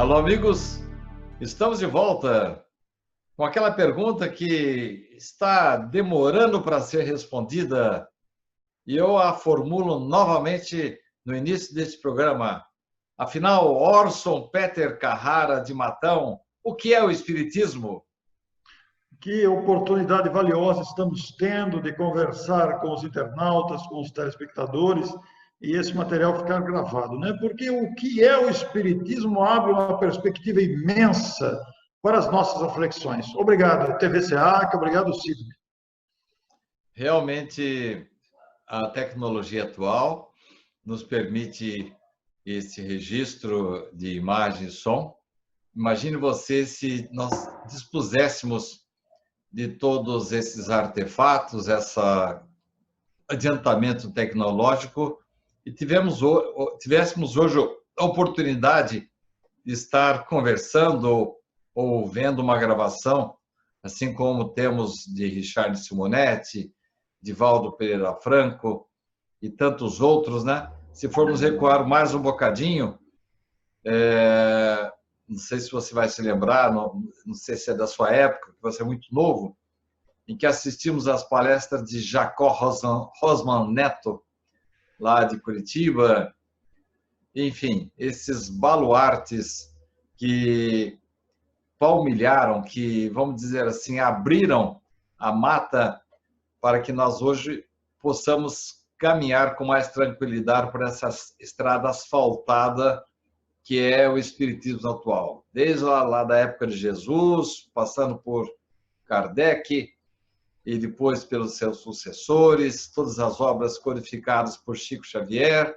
Alô, amigos, estamos de volta com aquela pergunta que está demorando para ser respondida e eu a formulo novamente no início deste programa. Afinal, Orson Peter Carrara de Matão, o que é o Espiritismo? Que oportunidade valiosa estamos tendo de conversar com os internautas, com os telespectadores, e esse material ficar gravado, né? Porque o que é o Espiritismo abre uma perspectiva imensa para as nossas reflexões. Obrigado, TVCA, obrigado, Sidney. Realmente, a tecnologia atual nos permite esse registro de imagem e som. Imagine você se nós dispuséssemos de todos esses artefatos, esse adiantamento tecnológico, e tivéssemos hoje a oportunidade de estar conversando ou vendo uma gravação, assim como temos de Richard Simonetti, de Valdo Pereira Franco e tantos outros, né? Se formos recuar mais um bocadinho, não sei se você vai se lembrar, não sei se é da sua época, que você é muito novo, em que assistimos às palestras de Jacó Rosman Neto, lá de Curitiba. Enfim, esses baluartes que palmilharam, que, vamos dizer assim, abriram a mata para que nós hoje possamos caminhar com mais tranquilidade por essa estrada asfaltada que é o Espiritismo atual. Desde lá da época de Jesus, passando por Kardec, e depois pelos seus sucessores, todas as obras codificadas por Chico Xavier,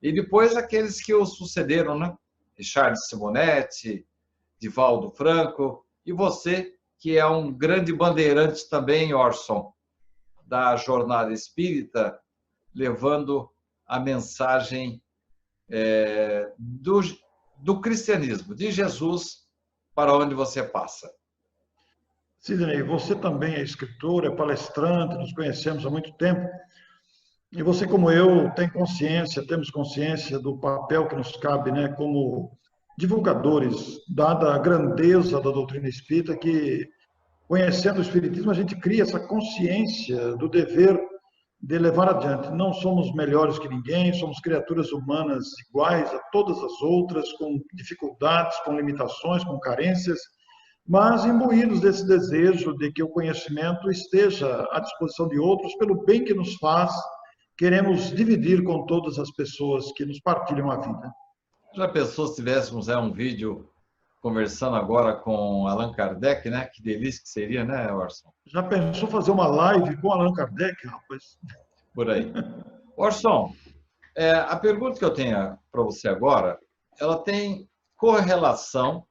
e depois aqueles que o sucederam, né? Richard Simonetti, Divaldo Franco, e você, que é um grande bandeirante também, Orson, da jornada espírita, levando a mensagem do cristianismo, de Jesus, para onde você passa. Sidney, você também é escritor, é palestrante, nos conhecemos há muito tempo. E você, como eu, temos consciência do papel que nos cabe, né, como divulgadores, dada a grandeza da doutrina espírita, que, conhecendo o Espiritismo, a gente cria essa consciência do dever de levar adiante. Não somos melhores que ninguém, somos criaturas humanas iguais a todas as outras, com dificuldades, com limitações, com carências, mas imbuídos desse desejo de que o conhecimento esteja à disposição de outros pelo bem que nos faz, queremos dividir com todas as pessoas que nos partilham a vida. Já pensou se tivéssemos um vídeo conversando agora com Allan Kardec, né? Que delícia que seria, né, Orson? Já pensou fazer uma live com Allan Kardec, rapaz? Por aí. Orson, a pergunta que eu tenho para você agora, ela tem correlação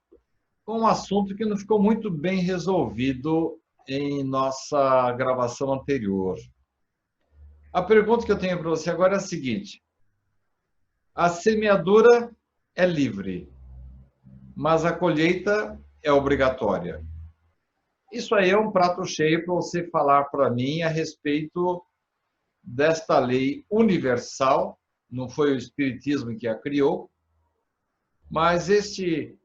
com um assunto que não ficou muito bem resolvido em nossa gravação anterior. A pergunta que eu tenho para você agora é a seguinte: a semeadura é livre, mas a colheita é obrigatória. Isso aí é um prato cheio para você falar para mim a respeito desta lei universal. Não foi o Espiritismo que a criou, mas esse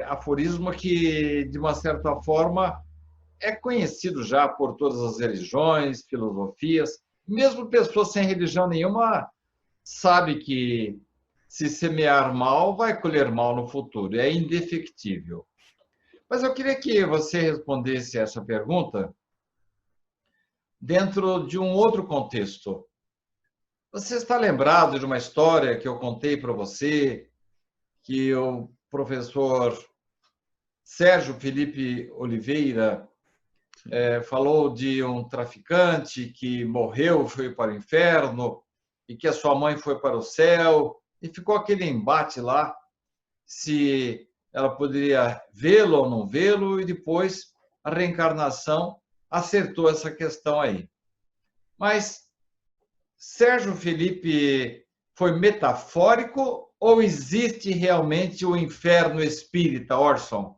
aforismo que, de uma certa forma, é conhecido já por todas as religiões, filosofias, mesmo pessoas sem religião nenhuma sabe que se semear mal, vai colher mal no futuro, é indefectível. Mas eu queria que você respondesse essa pergunta dentro de um outro contexto. Você está lembrado de uma história que eu contei para você, que o professor Sérgio Felipe Oliveira falou de um traficante que morreu, foi para o inferno, e que a sua mãe foi para o céu, e ficou aquele embate lá, se ela poderia vê-lo ou não vê-lo, e depois a reencarnação acertou essa questão aí. Mas Sérgio Felipe foi metafórico ou existe realmente o inferno espírita, Orson?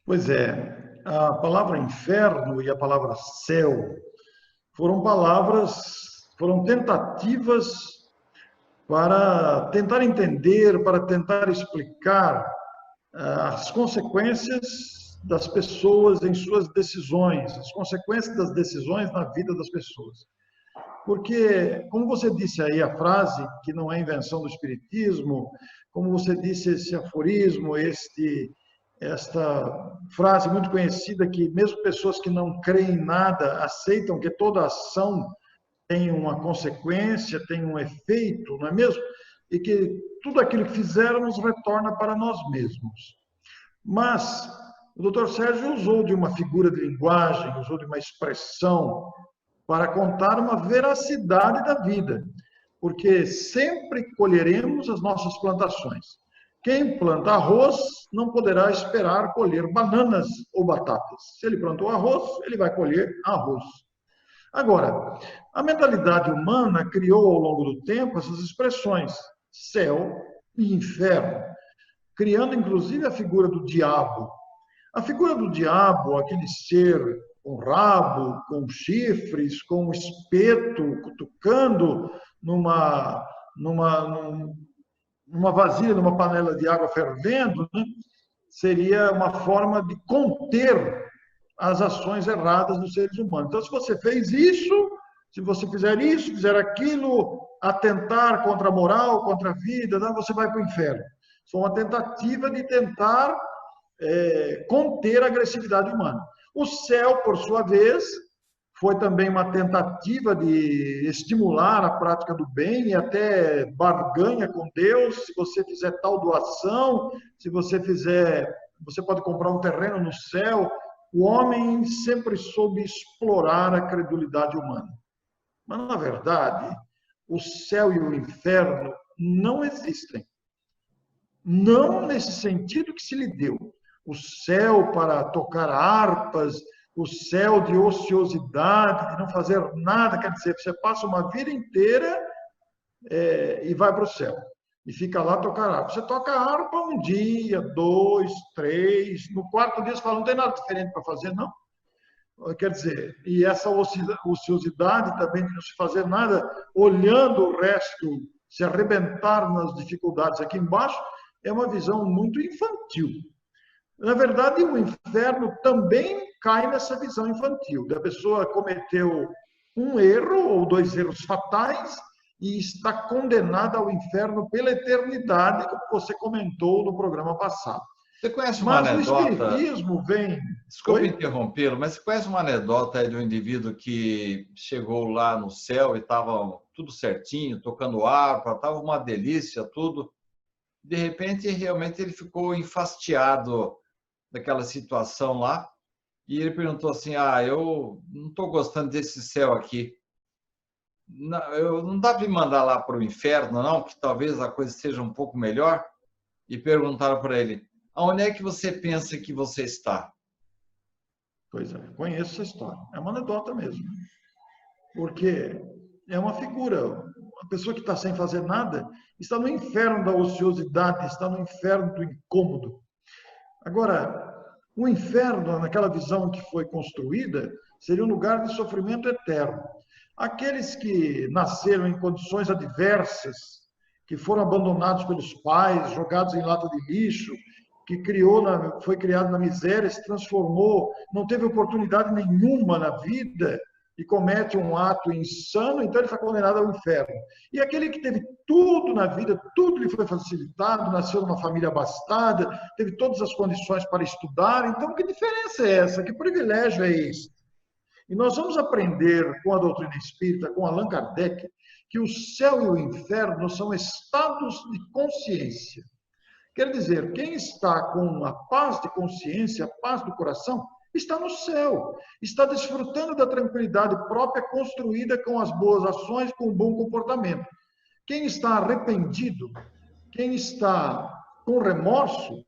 Pois é, a palavra inferno e a palavra céu foram tentativas para tentar entender, para tentar explicar as consequências das pessoas em suas decisões, as consequências das decisões na vida das pessoas. Porque, como você disse aí a frase, que não é invenção do Espiritismo, como você disse esse aforismo, esta frase muito conhecida que mesmo pessoas que não creem em nada aceitam que toda ação tem uma consequência, tem um efeito, não é mesmo? E que tudo aquilo que fizermos retorna para nós mesmos. Mas o Dr. Sérgio usou de uma figura de linguagem, usou de uma expressão para contar uma veracidade da vida, porque sempre colheremos as nossas plantações. Quem planta arroz não poderá esperar colher bananas ou batatas. Se ele plantou arroz, ele vai colher arroz. Agora, a mentalidade humana criou ao longo do tempo essas expressões, céu e inferno, criando inclusive a figura do diabo. A figura do diabo, aquele ser com rabo, com chifres, com um espeto, cutucando numa vasilha, numa panela de água fervendo, né? Seria uma forma de conter as ações erradas dos seres humanos. Então, se você fez isso, se você fizer isso, fizer aquilo, atentar contra a moral, contra a vida, né? Você vai para o inferno. Foi uma tentativa de tentar conter a agressividade humana. O céu, por sua vez, foi também uma tentativa de estimular a prática do bem e até barganha com Deus. Se você fizer tal doação, se você fizer, você pode comprar um terreno no céu. O homem sempre soube explorar a credulidade humana. Mas, na verdade, o céu e o inferno não existem. Não nesse sentido que se lhe deu. O céu para tocar harpas, o céu de ociosidade, de não fazer nada, quer dizer, você passa uma vida inteira e vai para o céu. E fica lá tocar harpa. Você toca harpa um dia, 2, 3, no quarto dia você fala, não tem nada diferente para fazer, não. Quer dizer, e essa ociosidade também de não se fazer nada, olhando o resto se arrebentar nas dificuldades aqui embaixo, é uma visão muito infantil. Na verdade, o inferno também cai nessa visão infantil. A pessoa cometeu um erro ou 2 erros fatais e está condenada ao inferno pela eternidade, como você comentou no programa passado. Você conhece uma anedota? Mas o Espiritismo vem... Desculpe interrompê-lo, mas você conhece uma anedota aí de um indivíduo que chegou lá no céu e estava tudo certinho, tocando harpa, estava uma delícia, tudo. De repente, realmente, ele ficou enfastiado daquela situação lá e ele perguntou assim, eu não estou gostando desse céu aqui. Não dá para me mandar lá para o inferno, não, que talvez a coisa seja um pouco melhor? E perguntaram para ele, aonde é que você pensa que você está? Pois é, conheço essa história. É uma anedota mesmo. Porque é uma figura. A pessoa que está sem fazer nada está no inferno da ociosidade, está no inferno do incômodo. Agora, o inferno, naquela visão que foi construída, seria um lugar de sofrimento eterno. Aqueles que nasceram em condições adversas, que foram abandonados pelos pais, jogados em lata de lixo, que foi criado na miséria, se transformou, não teve oportunidade nenhuma na vida e comete um ato insano, então ele está condenado ao inferno. E aquele que teve tudo na vida, tudo lhe foi facilitado, nasceu numa família abastada, teve todas as condições para estudar, então que diferença é essa? Que privilégio é esse? E nós vamos aprender com a doutrina espírita, com Allan Kardec, que o céu e o inferno são estados de consciência. Quer dizer, quem está com a paz de consciência, a paz do coração, está no céu, está desfrutando da tranquilidade própria construída com as boas ações, com o bom comportamento. Quem está arrependido, quem está com remorso,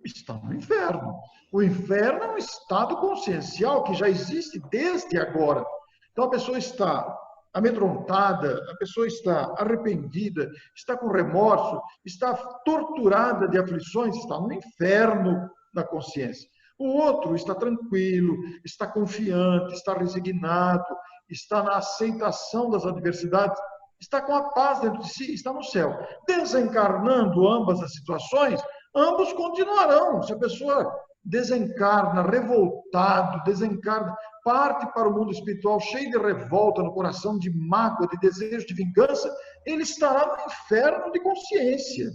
está no inferno. O inferno é um estado consciencial que já existe desde agora. Então a pessoa está amedrontada, a pessoa está arrependida, está com remorso, está torturada de aflições, está no inferno da consciência. O outro está tranquilo, está confiante, está resignado, está na aceitação das adversidades, está com a paz dentro de si, está no céu. Desencarnando ambas as situações, ambos continuarão. Se a pessoa desencarna, revoltado, desencarna, parte para o mundo espiritual cheio de revolta no coração, de mágoa, de desejo de vingança, ele estará no inferno de consciência.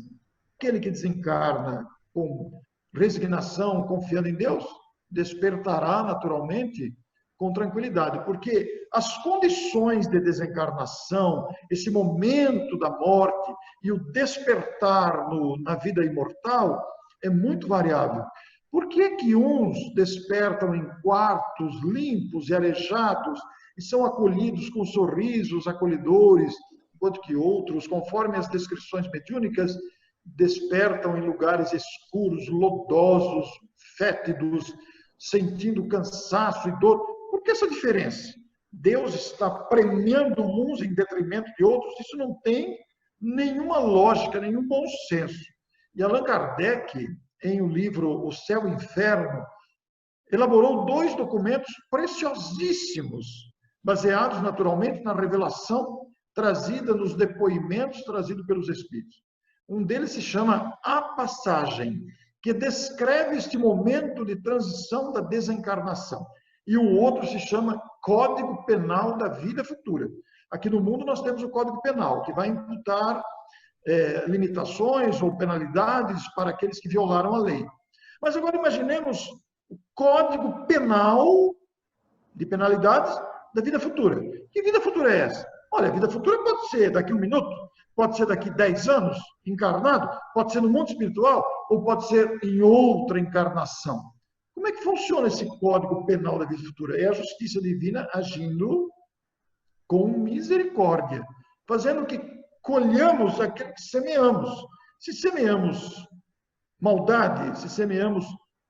Aquele que desencarna com resignação, confiando em Deus, despertará naturalmente com tranquilidade, porque as condições de desencarnação, esse momento da morte e o despertar na vida imortal é muito variável. Por que que uns despertam em quartos limpos e arejados e são acolhidos com sorrisos acolhedores, enquanto que outros, conforme as descrições mediúnicas, despertam em lugares escuros, lodosos, fétidos, sentindo cansaço e dor? Por que essa diferença? Deus está premiando uns em detrimento de outros? Isso não tem nenhuma lógica, nenhum bom senso. E Allan Kardec, em o livro O Céu e o Inferno, elaborou 2 documentos preciosíssimos, baseados naturalmente na revelação trazida nos depoimentos trazidos pelos Espíritos. Um deles se chama A Passagem, que descreve este momento de transição da desencarnação. E o outro se chama Código Penal da Vida Futura. Aqui no mundo nós temos o Código Penal, que vai imputar limitações ou penalidades para aqueles que violaram a lei. Mas agora imaginemos o Código Penal de penalidades da vida futura. Que vida futura é essa? Olha, a vida futura pode ser daqui 1 minuto, pode ser daqui 10 anos, encarnado, pode ser no mundo espiritual, ou pode ser em outra encarnação. Como é que funciona esse Código Penal da vida futura? É a justiça divina agindo com misericórdia, fazendo que colhamos aquilo que semeamos. Se semeamos maldade, se semeamos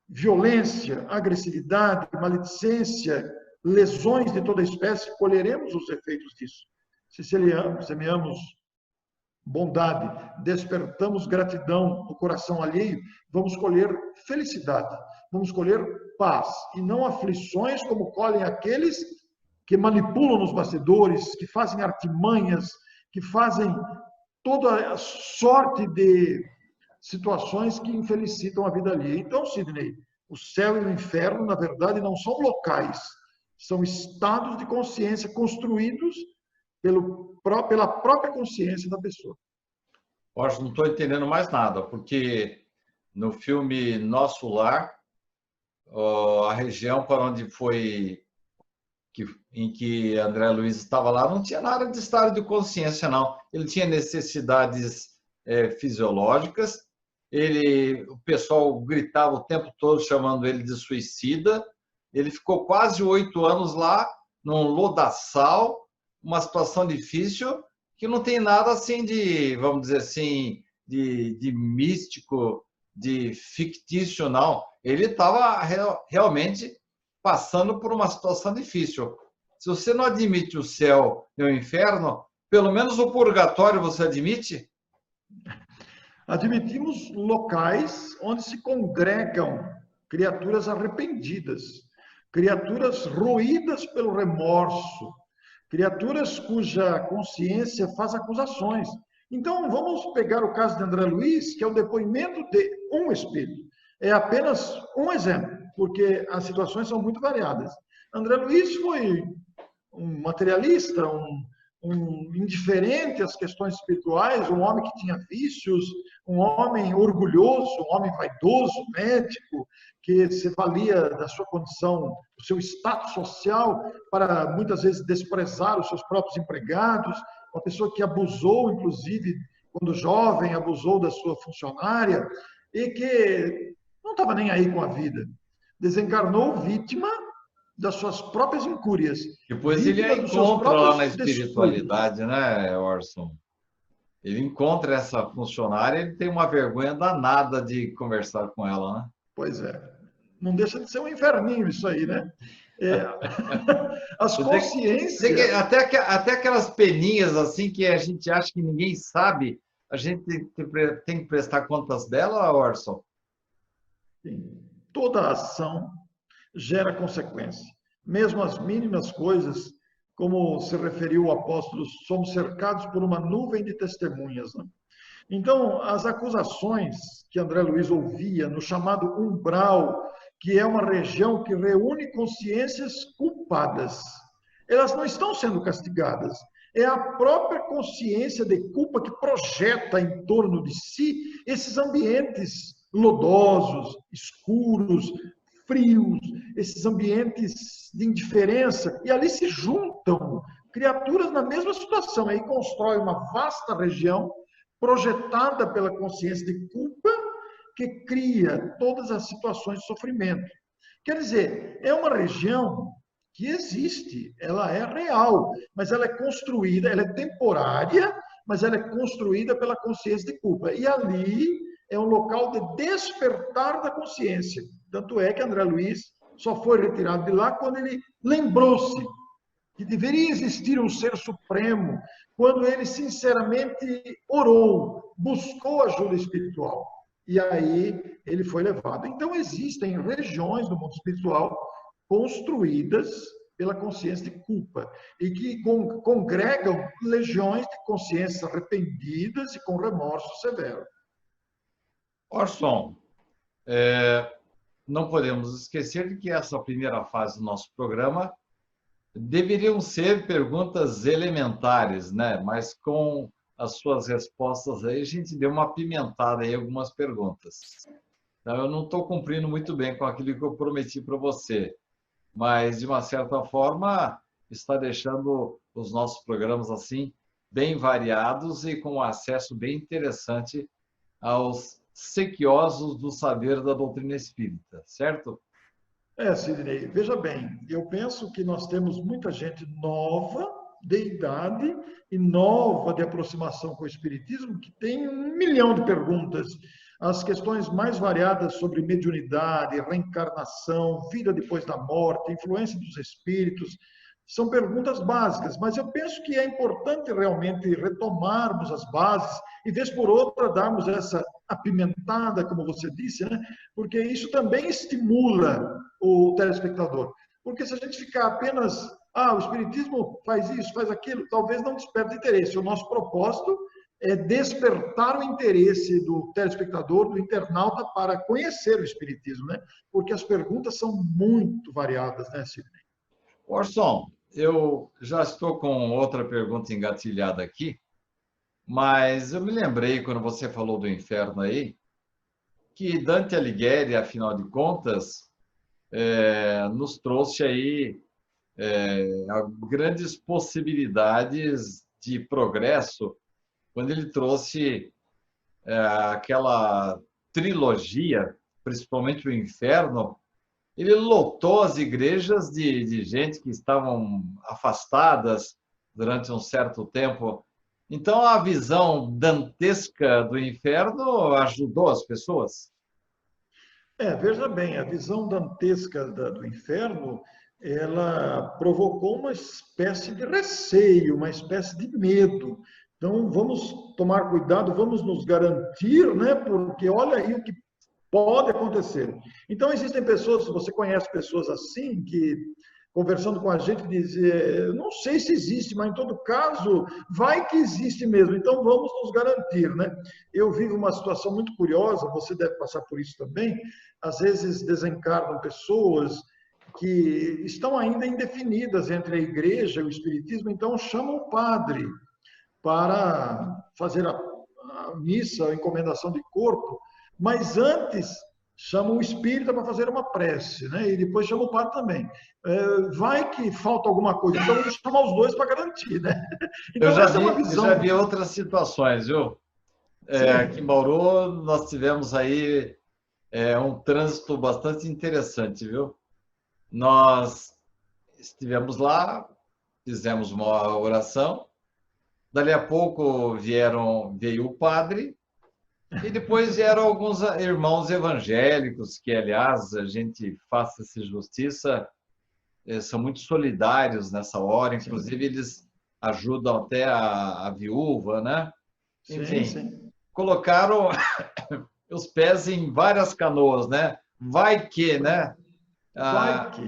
violência, agressividade, maledicência, lesões de toda espécie, colheremos os efeitos disso. Se semeamos bondade, despertamos gratidão no coração alheio, vamos colher felicidade, vamos colher paz, e não aflições como colhem aqueles que manipulam nos bastidores, que fazem artimanhas, que fazem toda sorte de situações que infelicitam a vida alheia. Então, Sidney, o céu e o inferno, na verdade, não são locais, são estados de consciência construídos pela própria consciência da pessoa. Poxa, não estou entendendo mais nada, porque no filme Nosso Lar, a região para onde foi em que André Luiz estava lá, não tinha nada de estado de consciência, não. Ele tinha necessidades fisiológicas, o pessoal gritava o tempo todo chamando ele de suicida. Ele ficou quase 8 anos lá, num lodaçal, uma situação difícil, que não tem nada assim de, vamos dizer assim, de místico, de fictício, não. Ele estava realmente passando por uma situação difícil. Se você não admite o céu e o inferno, pelo menos o purgatório você admite? Admitimos locais onde se congregam criaturas arrependidas, criaturas roídas pelo remorso, criaturas cuja consciência faz acusações. Então, vamos pegar o caso de André Luiz, que é o depoimento de um espírito. É apenas um exemplo, porque as situações são muito variadas. André Luiz foi um materialista, um indiferente às questões espirituais, um homem que tinha vícios, um homem orgulhoso, um homem vaidoso, médico, que se valia da sua condição, do seu status social, para muitas vezes desprezar os seus próprios empregados, uma pessoa que abusou, inclusive, quando jovem, abusou da sua funcionária, e que não estava nem aí com a vida. Desencarnou vítima das suas próprias incúrias. Depois ele a encontra lá na espiritualidade, né, Orson? Ele encontra essa funcionária, ele tem uma vergonha danada de conversar com ela, né? Pois é. Não deixa de ser um inferninho isso aí, né? As consciências... Até aquelas peninhas assim que a gente acha que ninguém sabe, a gente tem que prestar contas dela, Orson? Sim. Toda ação gera consequência. Mesmo as mínimas coisas, como se referiu o apóstolo, somos cercados por uma nuvem de testemunhas, né? Então, as acusações que André Luiz ouvia no chamado umbral, que é uma região que reúne consciências culpadas, elas não estão sendo castigadas. É a própria consciência de culpa que projeta em torno de si esses ambientes lodosos, escuros, frios, esses ambientes de indiferença, e ali se juntam criaturas na mesma situação, aí constrói uma vasta região projetada pela consciência de culpa que cria todas as situações de sofrimento. Quer dizer, é uma região que existe, ela é real, mas ela é construída, ela é temporária, mas ela é construída pela consciência de culpa. E ali é um local de despertar da consciência. Tanto é que André Luiz só foi retirado de lá quando ele lembrou-se que deveria existir um ser supremo, quando ele sinceramente orou, buscou ajuda espiritual. E aí ele foi levado. Então existem regiões do mundo espiritual construídas pela consciência de culpa e que congregam legiões de consciências arrependidas e com remorso severo. Orson, não podemos esquecer de que essa primeira fase do nosso programa deveriam ser perguntas elementares, né? Mas com as suas respostas aí, a gente deu uma apimentada em algumas perguntas. Então, eu não estou cumprindo muito bem com aquilo que eu prometi para você, mas, de uma certa forma, está deixando os nossos programas assim, bem variados e com acesso bem interessante aos sequiosos do saber da doutrina espírita, certo? Sidney, veja bem, eu penso que nós temos muita gente nova de idade e nova de aproximação com o Espiritismo que tem 1 milhão de perguntas. As questões mais variadas sobre mediunidade, reencarnação, vida depois da morte, influência dos espíritos, são perguntas básicas, mas eu penso que é importante realmente retomarmos as bases e, vez por outra, darmos essa apimentada, como você disse, né? Porque isso também estimula o telespectador. Porque se a gente ficar apenas, o Espiritismo faz isso, faz aquilo, talvez não desperte interesse. O nosso propósito é despertar o interesse do telespectador, do internauta, para conhecer o Espiritismo, né? Porque as perguntas são muito variadas, né, Sidney? Orson, eu já estou com outra pergunta engatilhada aqui, mas eu me lembrei, quando você falou do inferno aí, que Dante Alighieri, afinal de contas, nos trouxe aí grandes possibilidades de progresso quando ele trouxe aquela trilogia, principalmente o Inferno. Ele lotou as igrejas de gente que estavam afastadas durante um certo tempo. Então, a visão dantesca do inferno ajudou as pessoas? Veja bem, a visão dantesca do inferno, ela provocou uma espécie de receio, uma espécie de medo. Então, vamos tomar cuidado, vamos nos garantir, né? Porque olha aí o que pode acontecer. Então, existem pessoas, você conhece pessoas assim, que, conversando com a gente, dizem, não sei se existe, mas em todo caso, vai que existe mesmo, então vamos nos garantir, né? Eu vivo uma situação muito curiosa, você deve passar por isso também, às vezes desencarnam pessoas que estão ainda indefinidas entre a igreja e o espiritismo, então chamam o padre para fazer a missa, a encomendação de corpo, mas antes chama o espírita para fazer uma prece, né? E depois chama o padre também. Vai que falta alguma coisa, então vamos chamar os dois para garantir, né? Então, eu já vi outras situações, viu? Aqui em Bauru, nós tivemos aí um trânsito bastante interessante, viu? Nós estivemos lá, fizemos uma oração, dali a pouco veio o padre, e depois vieram alguns irmãos evangélicos, que, aliás, a gente faça-se justiça, são muito solidários nessa hora, inclusive eles ajudam até a viúva, né? Enfim, colocaram os pés em várias canoas, né? Vai que, né? Vai que.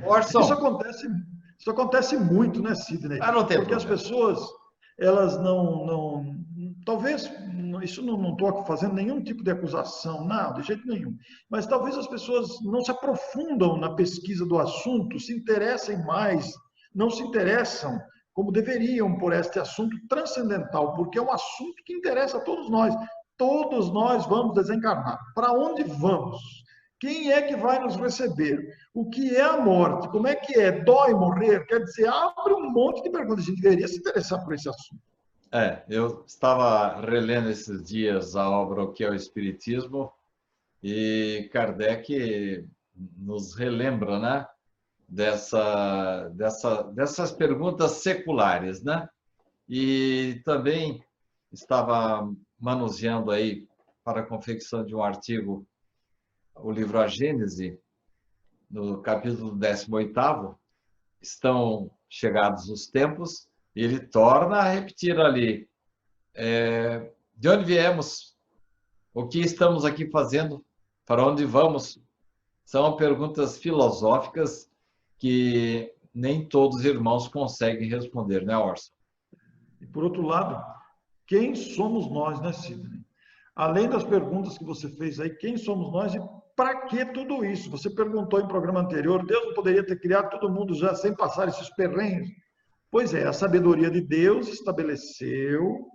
Orson, Isso acontece. Isso acontece muito, né, Sidney? Ah, não tem Porque as problema. pessoas, elas talvez, isso não estou fazendo nenhum tipo de acusação, não, de jeito nenhum. Mas talvez as pessoas não se aprofundam na pesquisa do assunto, se interessem mais, não se interessam como deveriam por este assunto transcendental, porque é um assunto que interessa a todos nós. Todos nós vamos desencarnar. Para onde vamos? Quem é que vai nos receber? O que é a morte? Como é que é? Dói morrer? Quer dizer, abre um monte de perguntas. A gente deveria se interessar por esse assunto. Eu estava relendo esses dias a obra O que é o Espiritismo e Kardec nos relembra, né, dessas perguntas seculares, né? E também estava manuseando aí para a confecção de um artigo o livro A Gênese, no capítulo 18º, estão chegados os tempos, e ele torna a repetir ali, de onde viemos, o que estamos aqui fazendo, para onde vamos. São perguntas filosóficas que nem todos os irmãos conseguem responder, né, Orson? E por outro lado, quem somos nós, né, Sidney? Além das perguntas que você fez aí, quem somos nós e para que tudo isso? Você perguntou em programa anterior, Deus não poderia ter criado todo mundo já sem passar esses perrengues? Pois é, a sabedoria de Deus estabeleceu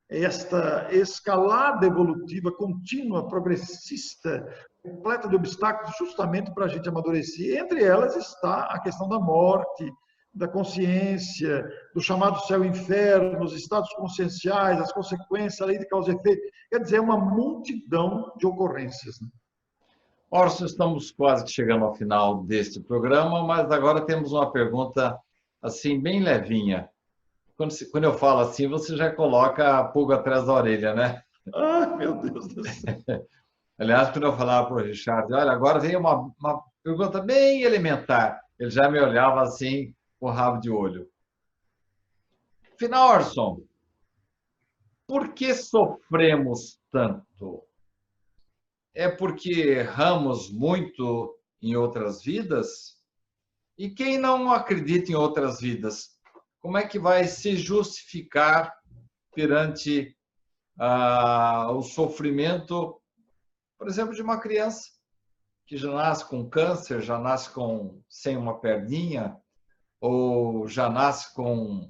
esta escalada evolutiva contínua, progressista, completa de obstáculos, justamente para a gente amadurecer. Entre elas está a questão da morte, da consciência, do chamado céu e inferno, os estados conscienciais, as consequências, a lei de causa e efeito. Quer dizer, é uma multidão de ocorrências. Né? Orson, estamos quase chegando ao final deste programa, mas agora temos uma pergunta assim bem levinha. Quando eu falo assim, você já coloca a pulga atrás da orelha, né? Ah, meu Deus do céu. Aliás, quando eu falava para o Richard, olha, agora veio uma pergunta bem elementar, ele já me olhava assim, com o rabo de olho. Afinal, Orson, por que sofremos tanto? É porque erramos muito em outras vidas? E quem não acredita em outras vidas, como é que vai se justificar perante o sofrimento, por exemplo, de uma criança que já nasce com câncer, já nasce sem uma perninha, ou já nasce com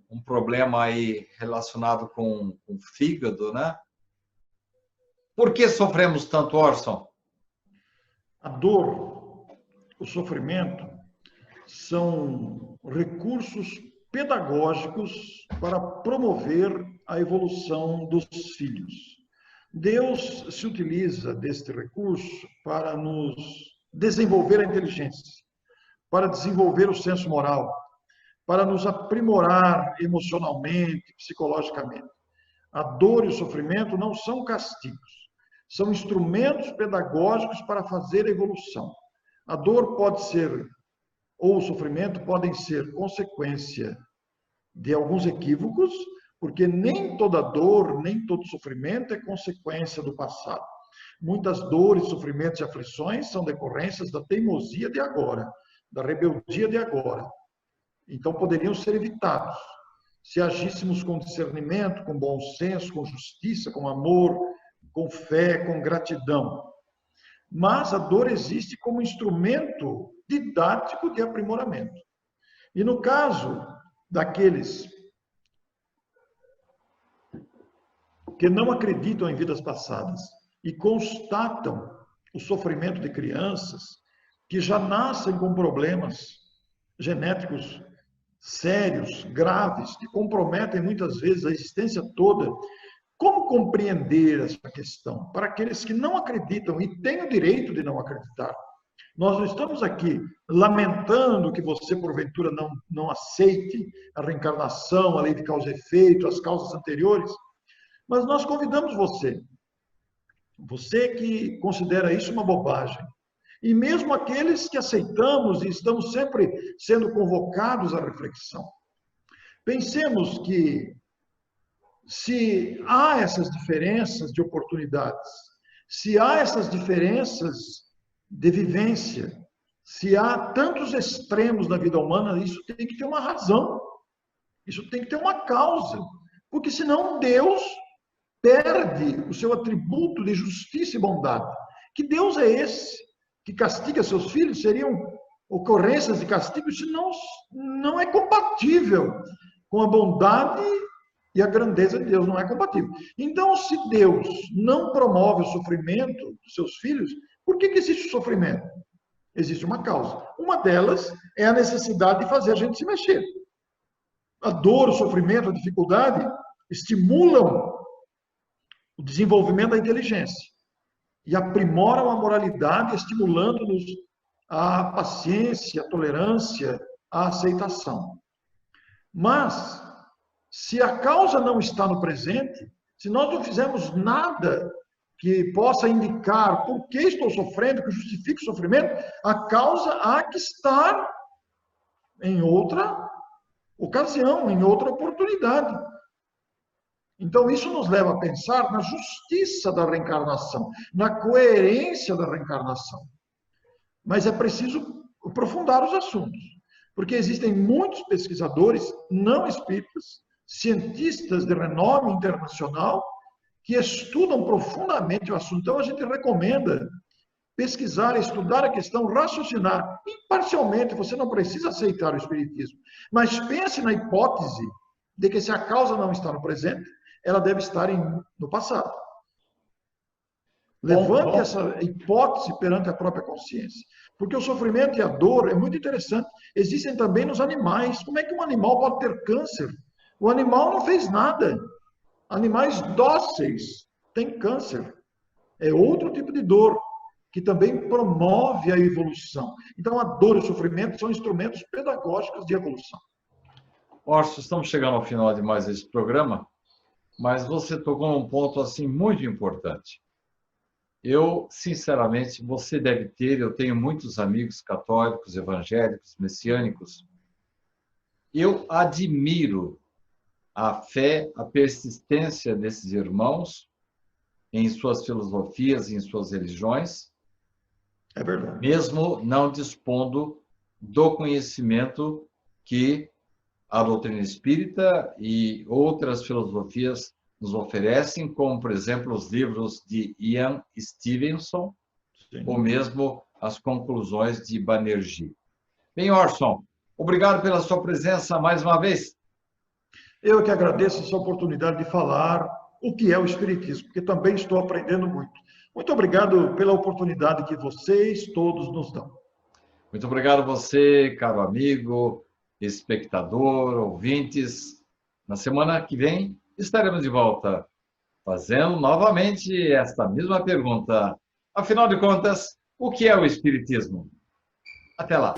um problema aí relacionado com o fígado, né? Por que sofremos tanto, Orson? A dor, o sofrimento, são recursos pedagógicos para promover a evolução dos filhos. Deus se utiliza deste recurso para nos desenvolver a inteligência, para desenvolver o senso moral, para nos aprimorar emocionalmente, psicologicamente. A dor e o sofrimento não são castigos, são instrumentos pedagógicos para fazer a evolução. A dor pode ser, ou o sofrimento podem ser consequência de alguns equívocos, porque nem toda dor, nem todo sofrimento é consequência do passado. Muitas dores, sofrimentos e aflições são decorrências da teimosia de agora, da rebeldia de agora. Então, poderiam ser evitados se agíssemos com discernimento, com bom senso, com justiça, com amor, com fé, com gratidão. Mas a dor existe como instrumento didático de aprimoramento. E no caso daqueles que não acreditam em vidas passadas e constatam o sofrimento de crianças que já nascem com problemas genéticos sérios, graves, que comprometem muitas vezes a existência toda. Como compreender essa questão? Para aqueles que não acreditam e têm o direito de não acreditar. Nós não estamos aqui lamentando que você, porventura, não aceite a reencarnação, a lei de causa e efeito, as causas anteriores, mas nós convidamos você que considera isso uma bobagem, e mesmo aqueles que aceitamos e estamos sempre sendo convocados à reflexão. Pensemos que, se há essas diferenças de oportunidades, se há essas diferenças de vivência, Se há tantos extremos na vida humana, isso tem que ter uma razão. Isso tem que ter uma causa. Porque senão Deus perde o seu atributo de justiça e bondade. Que Deus é esse que castiga seus filhos? Seriam ocorrências de castigo? Isso não é compatível com a bondade e a grandeza de Deus. Não é compatível. Então, se Deus não promove o sofrimento dos seus filhos, por que existe o sofrimento? Existe uma causa. Uma delas é a necessidade de fazer a gente se mexer. A dor, o sofrimento, a dificuldade estimulam o desenvolvimento da inteligência e aprimoram a moralidade, estimulando-nos a paciência, a tolerância, a aceitação. Mas, se a causa não está no presente, se nós não fizermos nada que possa indicar por que estou sofrendo, que justifique o sofrimento, a causa há que estar em outra ocasião, em outra oportunidade. Então, isso nos leva a pensar na justiça da reencarnação, na coerência da reencarnação. Mas é preciso aprofundar os assuntos, porque existem muitos pesquisadores não espíritas, cientistas de renome internacional, que estudam profundamente o assunto. Então, a gente recomenda pesquisar, estudar a questão, raciocinar. Imparcialmente, você não precisa aceitar o espiritismo, mas pense na hipótese de que se a causa não está no presente, ela deve estar no passado. Levante essa hipótese perante a própria consciência. Porque o sofrimento e a dor é muito interessante. Existem também nos animais. Como é que um animal pode ter câncer? O animal não fez nada. Animais dóceis têm câncer. É outro tipo de dor que também promove a evolução. Então, a dor e o sofrimento são instrumentos pedagógicos de evolução. Orson, estamos chegando ao final de mais esse programa, mas você tocou num ponto assim muito importante. Eu, sinceramente, você deve ter, eu tenho muitos amigos católicos, evangélicos, messiânicos. Eu admiro a fé, a persistência desses irmãos em suas filosofias, em suas religiões, é verdade, mesmo não dispondo do conhecimento que a doutrina espírita e outras filosofias nos oferecem, como, por exemplo, os livros de Ian Stevenson, sim, ou mesmo as conclusões de Banerjee. Bem, Orson, obrigado pela sua presença mais uma vez. Eu que agradeço essa oportunidade de falar o que é o Espiritismo, porque também estou aprendendo muito. Muito obrigado pela oportunidade que vocês todos nos dão. Muito obrigado a você, caro amigo, espectador, ouvintes. Na semana que vem estaremos de volta, fazendo novamente esta mesma pergunta. Afinal de contas, o que é o Espiritismo? Até lá!